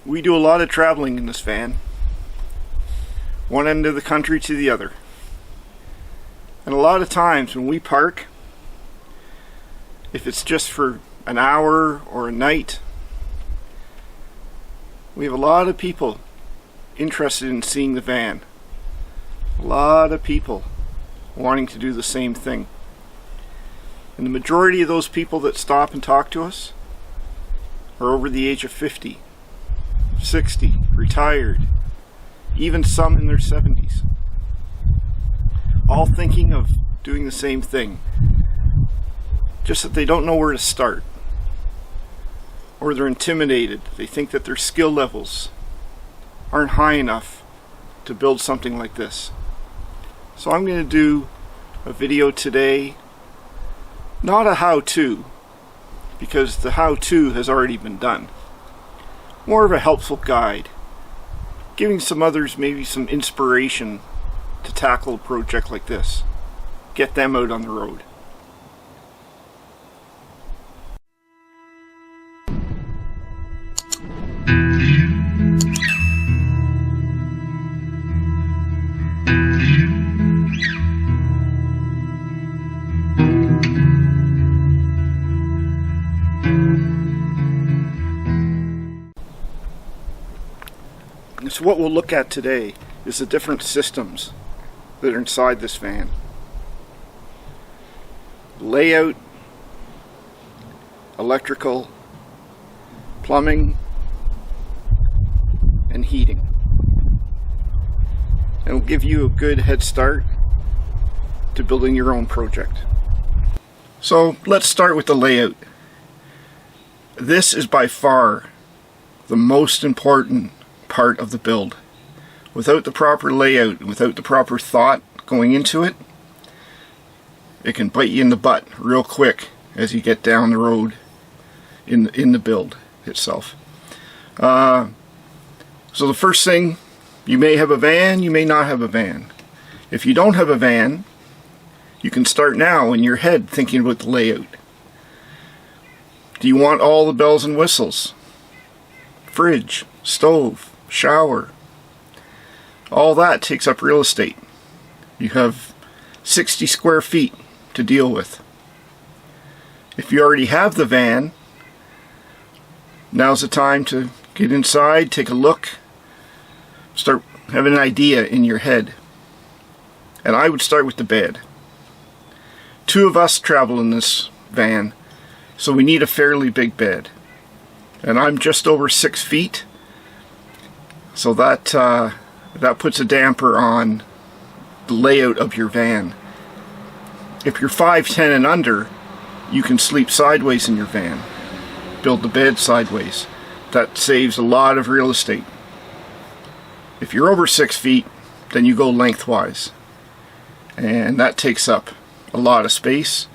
We do a lot of traveling in this van, one end of the country to the other. And a lot of times when we park, if it's just for an hour or a night, we have a lot of people interested in seeing the van. A lot of people wanting to do the same thing. And the majority of those people that stop and talk to us are over the age of 50, 60, retired, even some in their 70s. All thinking of doing the same thing, just that they don't know where to start, or they're intimidated. They think that their skill levels aren't high enough to build something like this. So I'm going to do a video today, not a how-to, because the how-to has already been done. More of a helpful guide, giving some others maybe some inspiration to tackle a project like this. Get them out on the road. So what we'll look at today is the different systems that are inside this van. Layout, electrical, plumbing, and heating. And it'll give you a good head start to building your own project. So let's start with the layout. This is by far the most important part of the build. Without the proper layout, without the proper thought going into it, it can bite you in the butt real quick as you get down the road in the build itself. So the first thing, you may have a van, you may not have a van. If you don't have a van, you can start now in your head thinking about the layout. Do you want all the bells and whistles? Fridge, stove, shower, all that takes up real estate. You have 60 square feet to deal with. If you already have the van, now's the time to get inside, take a look, start having an idea in your head. And I would start with the bed. 2 of us travel in this van, so we need a fairly big bed. And I'm just over 6 feet. So that puts a damper on the layout of your van. If you're 5'10" and under, you can sleep sideways in your van. Build the bed sideways. That saves a lot of real estate. If you're over 6 feet, then you go lengthwise. And that takes up a lot of space.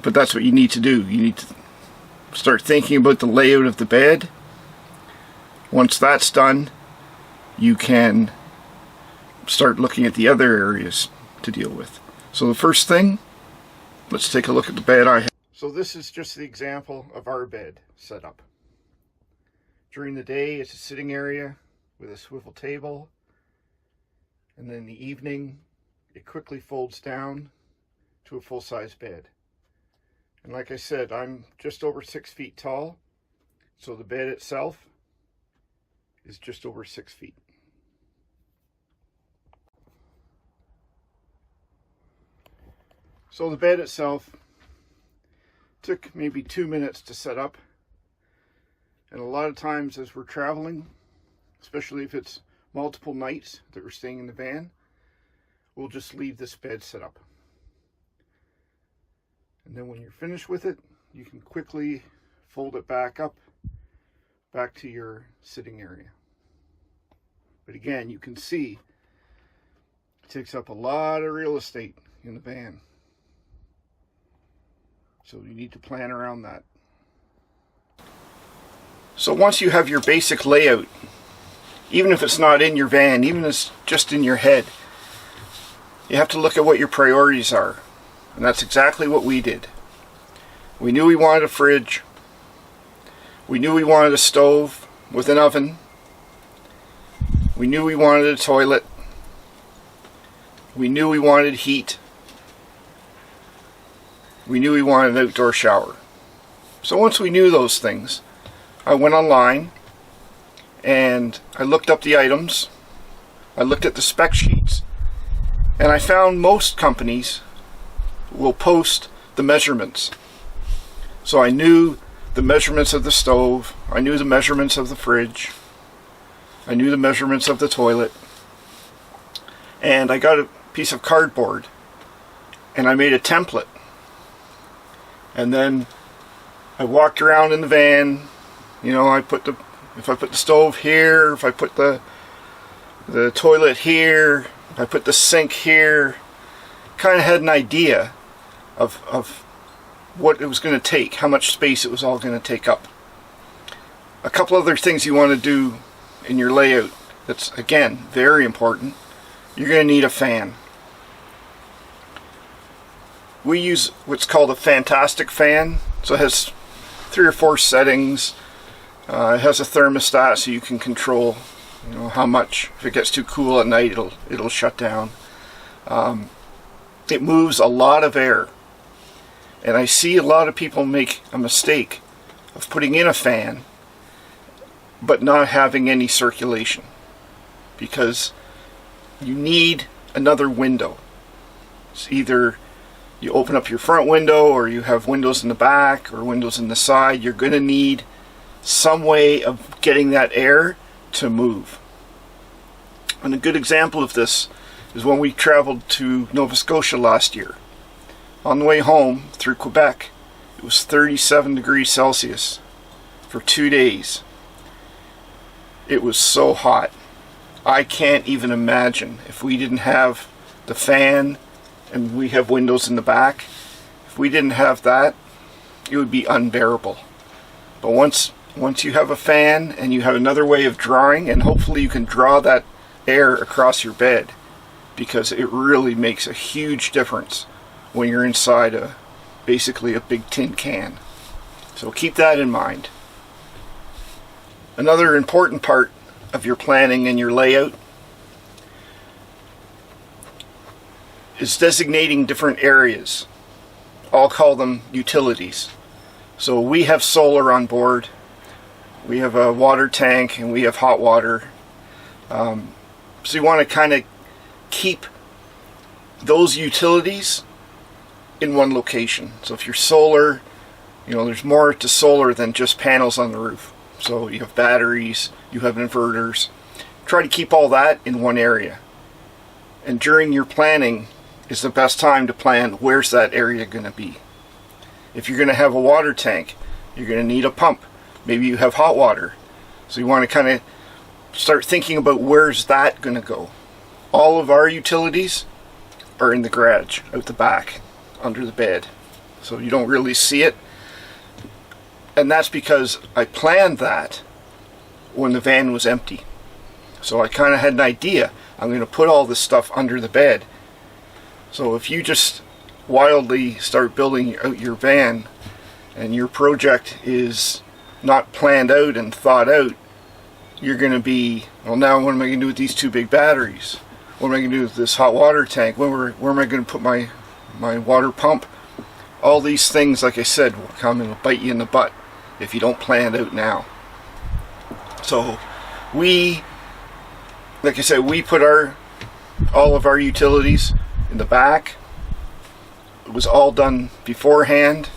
But that's what you need to do. You need to start thinking about the layout of the bed. Once that's done, you can start looking at the other areas to deal with. So the first thing, let's take a look at the bed I have. So this is just the example of our bed setup. During the day, it's a sitting area with a swivel table. And then in the evening, it quickly folds down to a full-size bed. And like I said, I'm just over 6 feet tall, so the bed itself is just over 6 feet. So the bed itself took maybe 2 minutes to set up. And a lot of times as we're traveling, especially if it's multiple nights that we're staying in the van, we'll just leave this bed set up. And then when you're finished with it, you can quickly fold it back up, back to your sitting area. But again, you can see it takes up a lot of real estate in the van. So you need to plan around that. So once you have your basic layout, even if it's not in your van, even if it's just in your head, you have to look at what your priorities are. And that's exactly what we did. We knew we wanted a fridge. We knew we wanted a stove, with an oven. We knew we wanted a toilet. We knew we wanted heat. We knew we wanted an outdoor shower. So once we knew those things, I went online and I looked up the items. I looked at the spec sheets, and I found most companies will post the measurements. So I knew the measurements of the stove, I knew the measurements of the fridge, I knew the measurements of the toilet, and I got a piece of cardboard and I made a template. And then I walked around in the van, you know, if I put the stove here, if I put the toilet here, if I put the sink here, kind of had an idea of what it was going to take, how much space it was all going to take up. A couple other things you want to do in your layout that's, again, very important. You're going to need a fan. We use what's called a fantastic fan, so it has 3 or 4 settings. It has a thermostat so you can control, you know, how much. If it gets too cool at night, it'll shut down. It moves a lot of air, and I see a lot of people make a mistake of putting in a fan but not having any circulation, because you need another window. It's either you open up your front window, or you have windows in the back or windows in the side. You're going to need some way of getting that air to move. And a good example of this is when we traveled to Nova Scotia last year. On the way home through Quebec, it was 37 degrees Celsius for 2 days. It was so hot. I can't even imagine if we didn't have the fan, and we have windows in the back. If we didn't have that, it would be unbearable. But once you have a fan and you have another way of drawing, and hopefully you can draw that air across your bed, because it really makes a huge difference when you're inside basically a big tin can. So keep that in mind. Another important part of your planning and your layout is designating different areas. I'll call them utilities. So we have solar on board, we have a water tank, and we have hot water. So you want to kind of keep those utilities in one location. So if you're solar, you know, there's more to solar than just panels on the roof. So you have batteries, you have inverters. Try to keep all that in one area. And during your planning is the best time to plan where's that area going to be. If you're going to have a water tank, you're going to need a pump. Maybe you have hot water. So you want to kind of start thinking about where's that going to go. All of our utilities are in the garage, out the back, under the bed. So you don't really see it. And that's because I planned that when the van was empty. So I kind of had an idea. I'm going to put all this stuff under the bed. So if you just wildly start building out your van and your project is not planned out and thought out, you're going to be, well, now what am I going to do with these 2 big batteries? What am I going to do with this hot water tank? Where am I going to put my water pump? All these things, like I said, will come and will bite you in the butt if you don't plan it out now. So like I said, we put all of our utilities in the back. It was all done beforehand.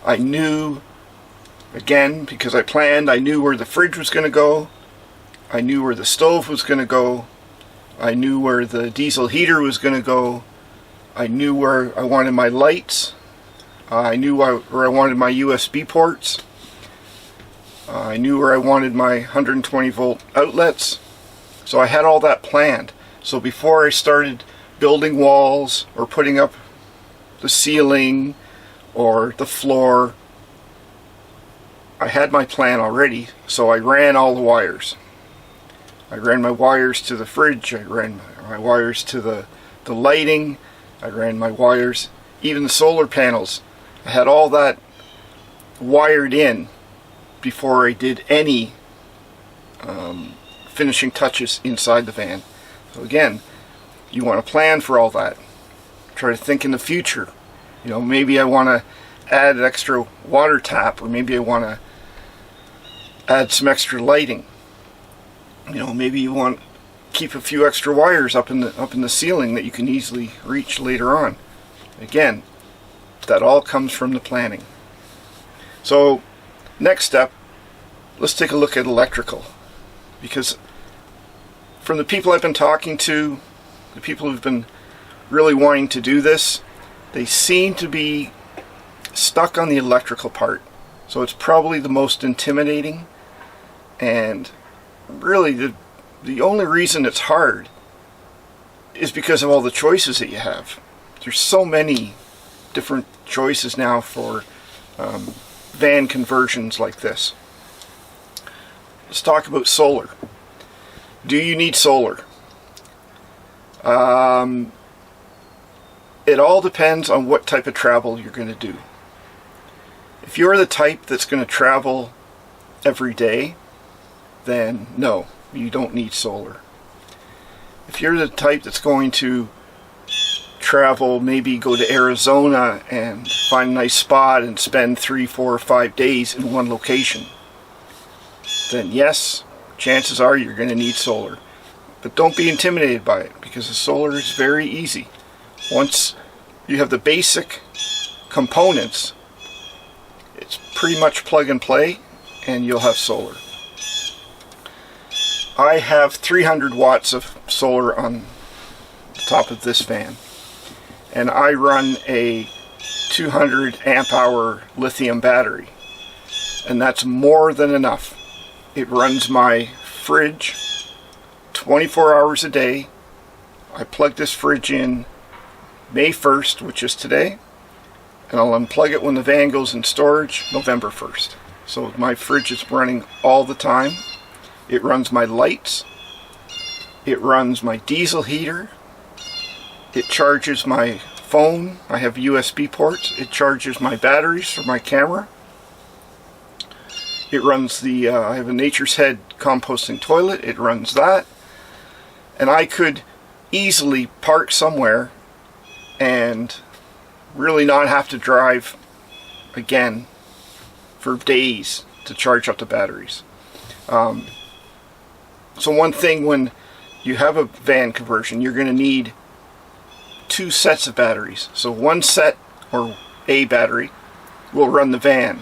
I knew, again, because I planned, I knew where the fridge was going to go. I knew where the stove was going to go. I knew where the diesel heater was going to go. I knew where I wanted my lights. I knew where I wanted my USB ports. I knew where I wanted my 120 volt outlets. So I had all that planned. So before I started building walls or putting up the ceiling or the floor, I had my plan already. So I ran all the wires. I ran my wires to the fridge. I ran my wires to the lighting. I ran my wires, even the solar panels. I had all that wired in before I did any finishing touches inside the van. So again, you want to plan for all that. Try to think in the future. You know, maybe I want to add an extra water tap, or maybe I want to add some extra lighting. You know, maybe you want to keep a few extra wires up in the ceiling that you can easily reach later on. Again, that all comes from the planning. So next step, let's take a look at electrical, because from the people I've been talking to, the people who've been really wanting to do this, they seem to be stuck on the electrical part. So it's probably the most intimidating, and really the only reason it's hard is because of all the choices that you have. There's so many different choices now for van conversions like this. Let's talk about solar. Do you need solar? It all depends on what type of travel you're going to do. If you're the type that's going to travel every day, then no, you don't need solar. If you're the type that's going to travel, maybe go to Arizona and find a nice spot and spend 3, 4, or 5 days in one location, then yes, chances are you're going to need solar. But don't be intimidated by it, because the solar is very easy. Once you have the basic components, it's pretty much plug and play, and you'll have solar. I have 300 watts of solar on the top of this van, and I run a 200 amp hour lithium battery, and that's more than enough. It runs my fridge 24 hours a day. I plug this fridge in May 1st, which is today, and I'll unplug it when the van goes in storage November 1st. So my fridge is running all the time. It runs my lights. It runs my diesel heater. It charges my phone. I have USB ports. It charges my batteries for my camera. It runs the, I have a Nature's Head composting toilet. It runs that. And I could easily park somewhere and really not have to drive again for days to charge up the batteries. So one thing, when you have a van conversion, you're going to need 2 sets of batteries. So one set, or a battery, will run the van.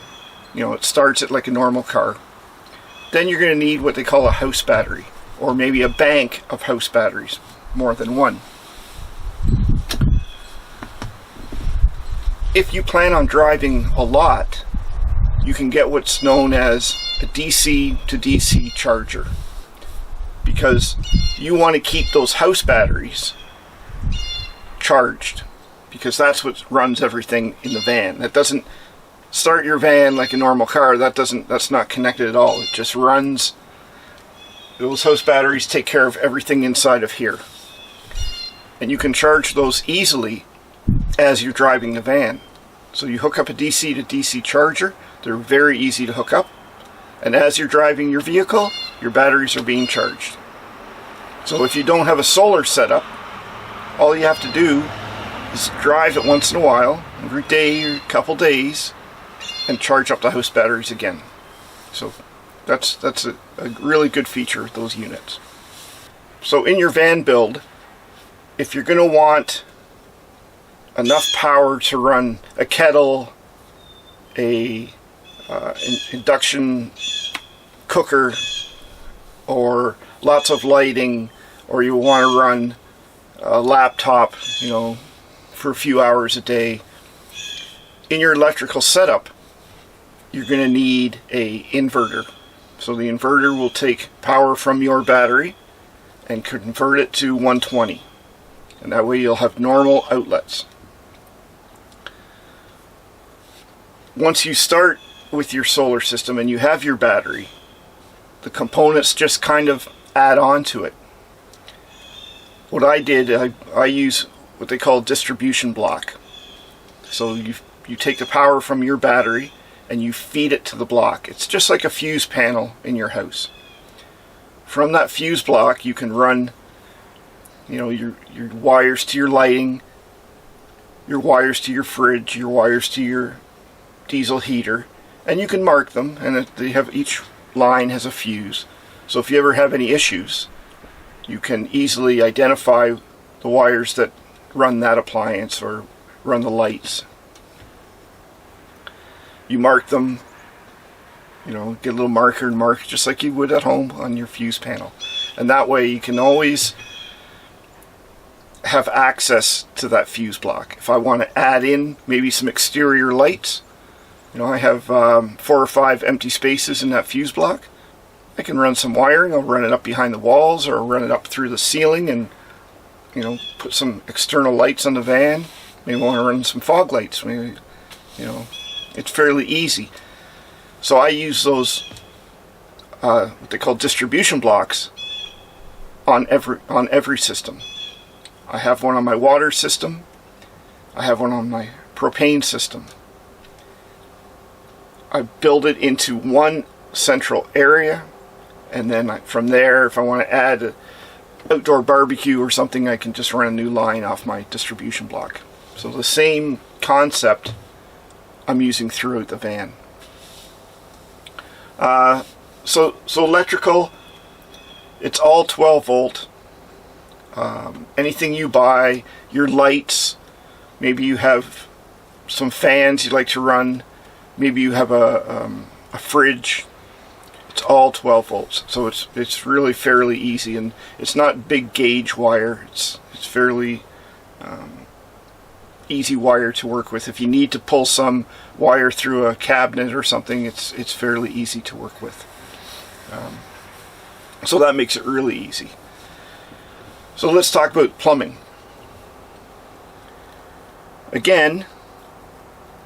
You know, it starts it like a normal car. Then you're going to need what they call a house battery, or maybe a bank of house batteries, more than one. If you plan on driving a lot, you can get what's known as a DC to DC charger, because you want to keep those house batteries charged, because that's what runs everything in the van. That doesn't start your van like a normal car. That's not connected at all. It just runs. Those house batteries take care of everything inside of here, and you can charge those easily as you're driving the van. So you hook up a DC to DC charger. They're very easy to hook up, and as you're driving your vehicle, your batteries are being charged. So if you don't have a solar setup, all you have to do is drive it once in a while, every day or a couple days, and charge up the house batteries again. So that's a really good feature of those units. So in your van build, if you're going to want enough power to run a kettle, an induction cooker, or lots of lighting, or you want to run a laptop, you know, for a few hours a day, in your electrical setup, you're going to need an inverter. So the inverter will take power from your battery and convert it to 120, and that way you'll have normal outlets. Once you start with your solar system and you have your battery, the components just kind of add on to it. What I did, I use what they call a distribution block. So you take the power from your battery and you feed it to the block. It's just like a fuse panel in your house. from that fuse block you can run, you know, your wires to your lighting, your wires to your fridge, your wires to your diesel heater, and you can mark them, and they have, each line has a fuse. So if you ever have any issues, you can easily identify the wires that run that appliance or run the lights. You mark them, you know, get a little marker and mark just like you would at home on your fuse panel. And that way you can always have access to that fuse block. If I want to add in maybe some exterior lights, you know, I have 4 or 5 empty spaces in that fuse block. I can run some wiring. I'll run it up behind the walls or run it up through the ceiling and, you know, put some external lights on the van. Maybe want to run some fog lights. Maybe, you know, it's fairly easy. So I use those what they call distribution blocks on every system. I have one on my water system. I have one on my propane system. I build it into one central area, and then from there, if I want to add an outdoor barbecue or something, I can just run a new line off my distribution block. So the same concept I'm using throughout the van. So electrical, it's all 12 volt. Anything you buy, your lights, maybe you have some fans you'd like to run, maybe you have a fridge, it's all 12 volts. So it's really fairly easy, and it's not big gauge wire. It's fairly easy wire to work with. If you need to pull some wire through a cabinet or something, it's fairly easy to work with. So that makes it really easy. So let's talk about plumbing. Again,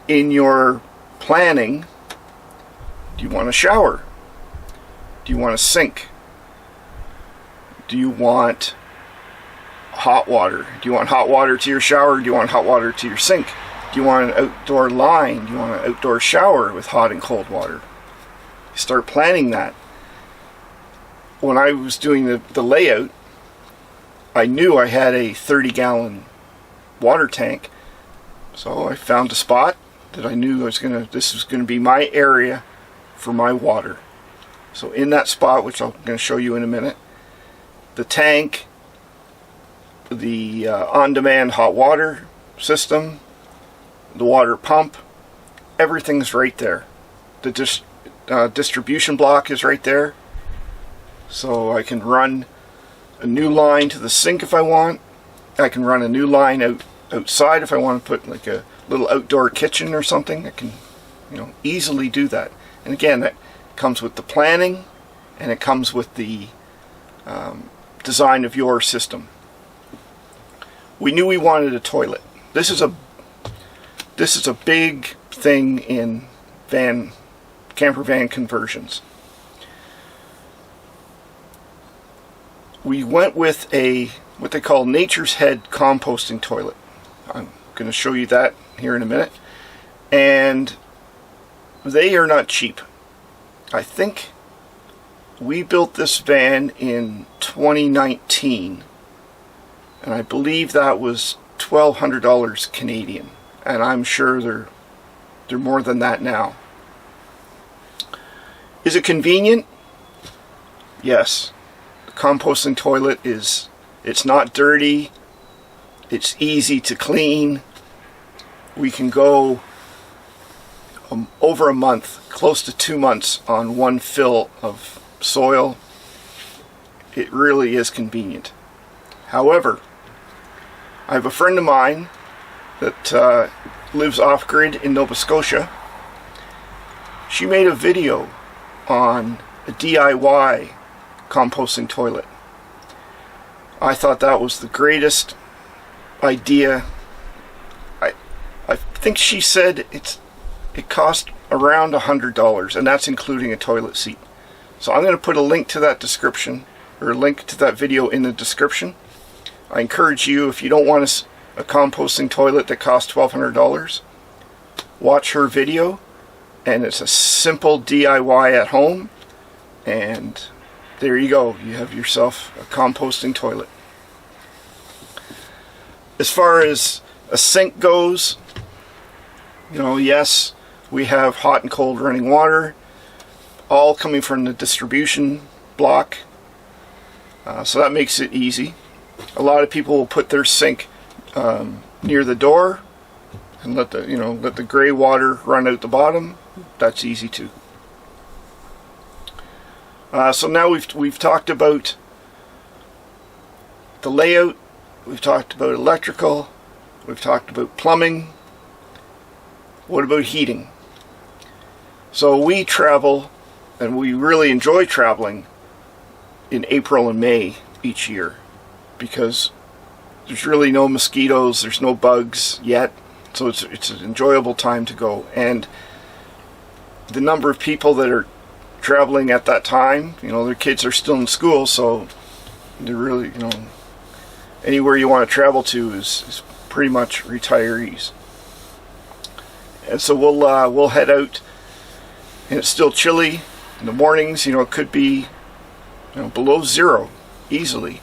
in your planning, do you want a shower? Do you want a sink? Do you want hot water? Do you want hot water to your shower? Do you want hot water to your sink? Do you want an outdoor line? Do you want an outdoor shower with hot and cold water? You start planning that. When I was doing the layout, I knew I had a 30-gallon water tank, so I found a spot that I knew this was going to be my area for my water. So in that spot, which I'm going to show you in a minute, the tank, the on-demand hot water system, the water pump, everything's right there. The distribution block is right there, so I can run a new line to the sink if I want. I can run a new line outside if I want to put like a little outdoor kitchen or something. I can, you know, easily do that. And again, that comes with the planning, and it comes with the design of your system. We knew we wanted a toilet. This is a big thing in camper van conversions. We went with what they call Nature's Head composting toilet. I'm going to show you that here in a minute. And they are not cheap. I think we built this van in 2019, and I believe that was $1,200 Canadian, and I'm sure they're more than that now. Is it convenient? Yes. The composting toilet it's not dirty, it's easy to clean. We can go over a month, close to 2 months on one fill of soil. It really is convenient. However, I have a friend of mine that lives off-grid in Nova Scotia. She made a video on a DIY composting toilet. I thought that was the greatest idea. I think she said it cost around $100, and that's including a toilet seat. So I'm going to put a link to that description, or a link to that video in the description. I encourage you, if you don't want a composting toilet that costs $1,200, watch her video, and it's a simple DIY at home, and there you go. You have yourself a composting toilet. As far as a sink goes, yes, we have hot and cold running water, all coming from the distribution block. So that makes it easy. A lot of people will put their sink near the door and let the gray water run out the bottom. That's easy too. So now we've talked about the layout, we've talked about electrical, we've talked about plumbing. What about heating? So we travel, and we really enjoy traveling in April and May each year, because there's really no mosquitoes, there's no bugs yet, so it's an enjoyable time to go. And the number of people that are traveling at that time, their kids are still in school, so they're really, anywhere you want to travel to is pretty much retirees. And so we'll head out, and it's still chilly in the mornings. It could be below zero easily.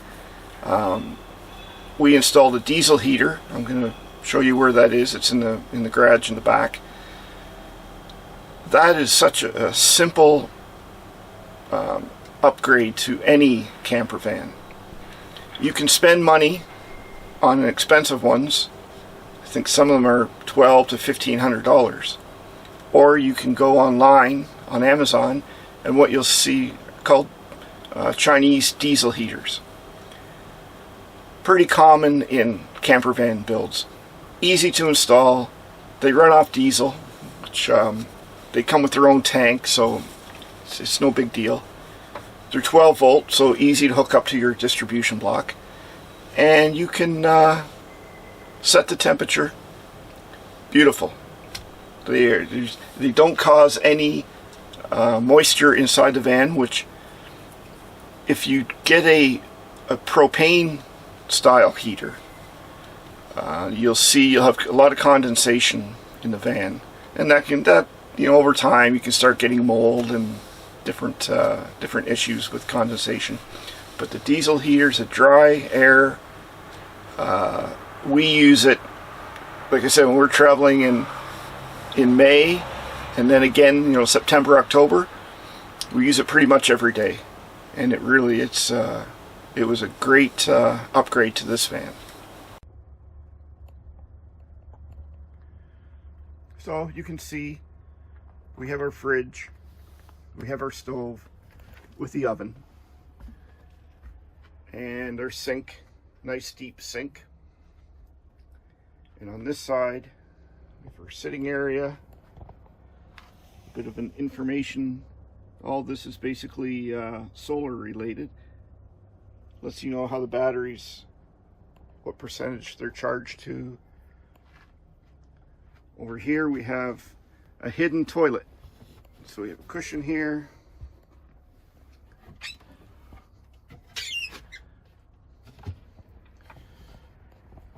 We installed a diesel heater. I'm going to show you where that is. It's in the garage in the back. That is such a simple upgrade to any camper van. You can spend money on expensive ones. I think some of them are $1,200 to $1,500. Or you can go online on Amazon, and what you'll see called Chinese diesel heaters. Pretty common in camper van builds. Easy to install. They run off diesel, which they come with their own tank, so it's no big deal. They're 12 volt, so easy to hook up to your distribution block. And you can set the temperature. Beautiful. They don't cause any moisture inside the van, which if you get a propane style heater, you'll have a lot of condensation in the van, and that over time you can start getting mold and different issues with condensation. But the diesel heaters, a dry air, we use it, like I said, when we're traveling in May, and then again, September, October, we use it pretty much every day, and it was a great upgrade to this van. So you can see we have our fridge, we have our stove with the oven, and our sink, nice deep sink. And on this side, we have our sitting area, a bit of an information. All this is basically solar related. Lets you know how the batteries, what percentage they're charged to. Over here we have a hidden toilet. So we have a cushion here.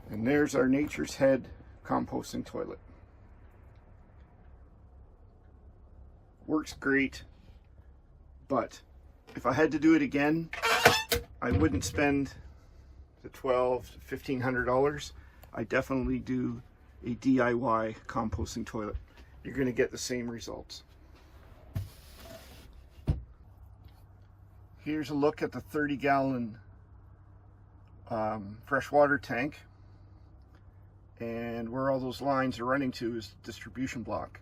And there's our Nature's Head composting toilet. Works great, but if I had to do it again, I wouldn't spend the $1,200 to $1,500. I definitely do a DIY composting toilet. You're going to get the same results. Here's a look at the 30-gallon freshwater tank, and where all those lines are running to is the distribution block.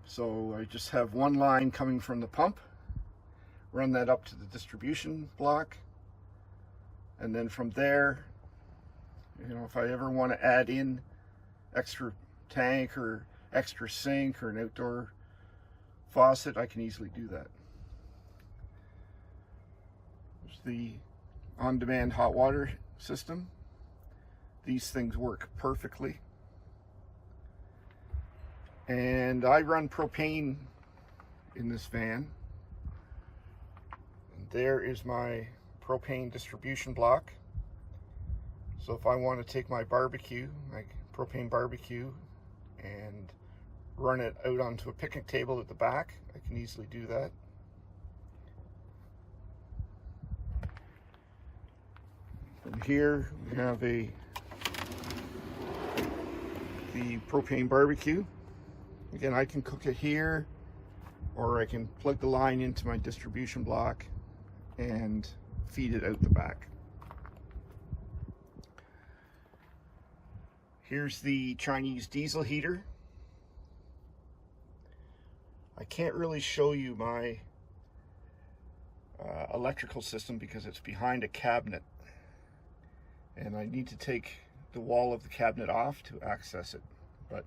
So I just have one line coming from the pump, run that up to the distribution block, and then from there, if I ever want to add in extra tank or extra sink or an outdoor faucet, I can easily do that. There's the on-demand hot water system. These things work perfectly. And I run propane in this van. And there is my propane distribution block. So if I want to take my barbecue, my propane barbecue, and run it out onto a picnic table at the back, I can easily do that. And here we have the propane barbecue. Again, I can cook it here, or I can plug the line into my distribution block and feed it out the back. Here's the Chinese diesel heater. I can't really show you my electrical system because it's behind a cabinet, and I need to take the wall of the cabinet off to access it, but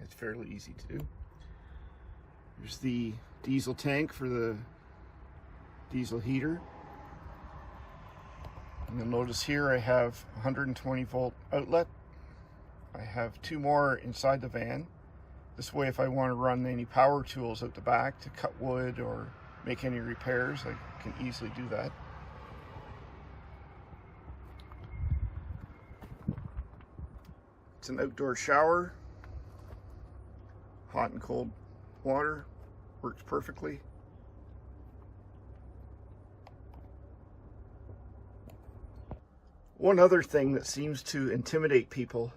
it's fairly easy to do. Here's the diesel tank for the diesel heater. And you'll notice here I have 120 volt outlet. I have two more inside the van. This way, if I want to run any power tools out the back to cut wood or make any repairs, I can easily do that. It's an outdoor shower. Hot and cold water works perfectly. One other thing that seems to intimidate people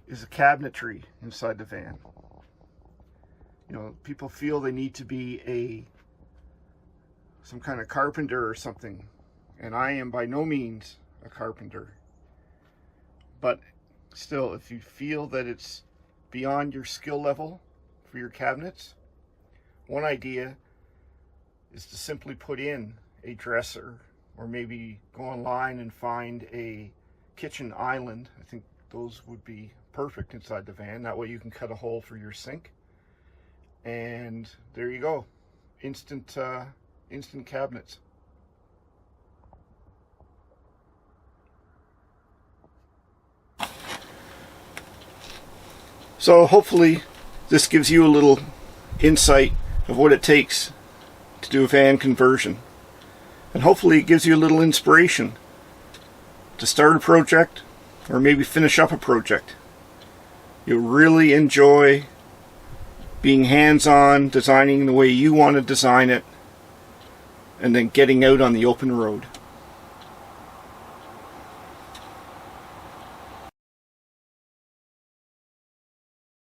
is the cabinetry inside the van. You know, people feel they need to be some kind of carpenter or something, and I am by no means a carpenter. But still, if you feel that it's beyond your skill level for your cabinets, one idea is to simply put in a dresser, or maybe go online and find a kitchen island. I think those would be perfect inside the van. That way you can cut a hole for your sink, and there you go. Instant cabinets. So hopefully this gives you a little insight of what it takes to do a van conversion, and hopefully it gives you a little inspiration to start a project or maybe finish up a project. You'll really enjoy being hands-on, designing the way you want to design it, and then getting out on the open road.